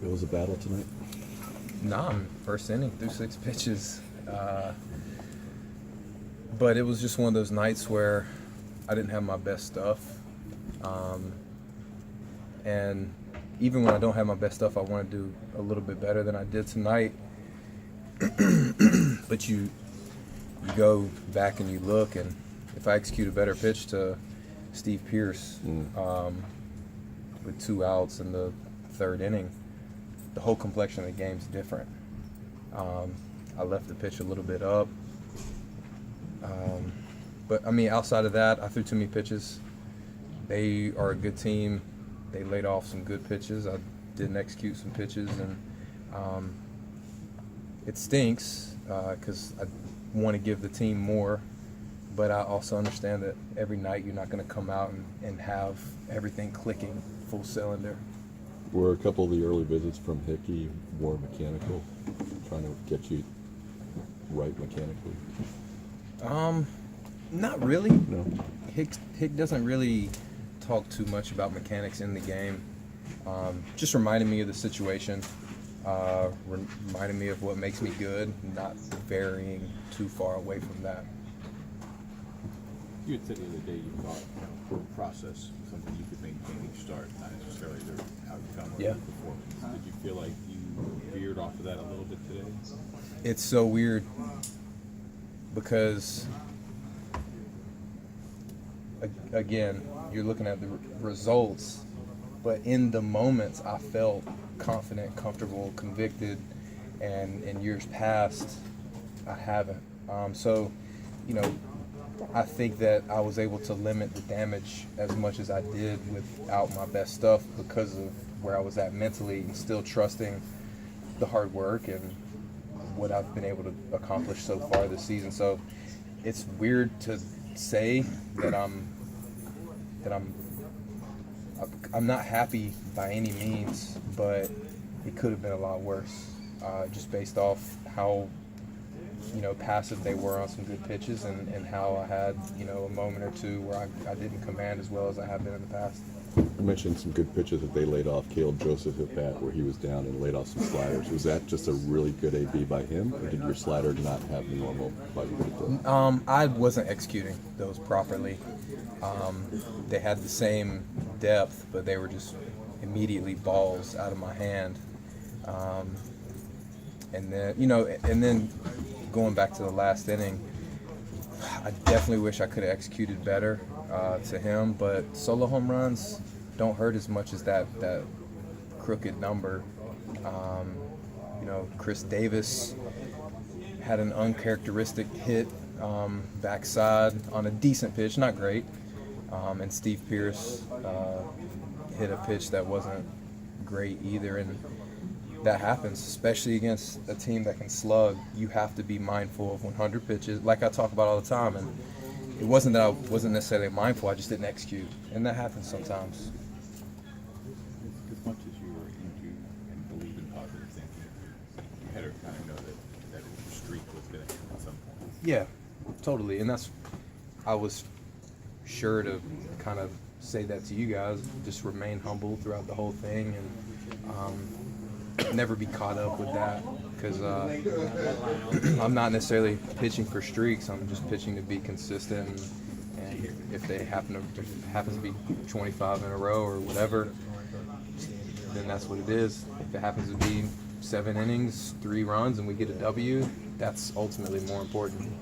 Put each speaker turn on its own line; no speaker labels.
It was a battle tonight.
Nah, first inning through 6 pitches. But it was just one of those nights where I didn't have my best stuff. And even when I don't have my best stuff, I want to do a little bit better than I did tonight. But you go back and you look, and if I execute a better pitch to Steve Pierce with 2 outs in the 3rd inning, the whole complexion of the game's different. I left the pitch a little bit up. But, I mean, outside of that, I threw too many pitches. They are a good team. They laid off some good pitches. I didn't execute some pitches, and it stinks because I want to give the team more. But I also understand that every night you're not going to come out and have everything clicking full cylinder.
Were a couple of the early visits from Hickey more mechanical, trying to get you right mechanically?
Not really.
No.
Hick doesn't really talk too much about mechanics in the game. Just reminding me of the situation, reminding me of what makes me good, not varying too far away from that.
You had said the other day you thought the process was something you could maintain each start, not necessarily the outcome or
Yeah.
the performance. Did you feel like you veered off of that a little bit today?
It's so weird because, again, you're looking at the results, but in the moments I felt confident, comfortable, convicted, and in years past I haven't. So, you know, I think that I was able to limit the damage as much as I did without my best stuff because of where I was at mentally, and still trusting the hard work and what I've been able to accomplish so far this season. So it's weird to say that I'm not happy by any means, but it could have been a lot worse, just based off how, you know, passive they were on some good pitches, and how I had, you know, a moment or two where I didn't command as well as I have been in the past.
You mentioned some good pitches that they laid off. Caleb Joseph at bat where he was down and laid off some sliders. Was that just a really good AB by him, or did your slider not have the normal body weight?
I wasn't executing those properly. They had the same depth, but they were just immediately balls out of my hand. And then going back to the last inning, I definitely wish I could have executed better to him, but solo home runs don't hurt as much as that crooked number. You know, Chris Davis had an uncharacteristic hit backside on a decent pitch, not great, and Steve Pierce hit a pitch that wasn't great either, and that happens, especially against a team that can slug. You have to be mindful of 100 pitches, like I talk about all the time. And it wasn't that I wasn't necessarily mindful, I just didn't execute. And that happens sometimes.
As much as you were into and believe in positive thinking, you had to kind of know that the streak was going to end at some point.
Yeah, totally. And I was sure to kind of say that to you guys, just remain humble throughout the whole thing, and never be caught up with that, because I'm not necessarily pitching for streaks. I'm just pitching to be consistent, and if it happens to be 25 in a row or whatever, then that's what it is. If it happens to be 7 innings, 3 runs, and we get a W, that's ultimately more important.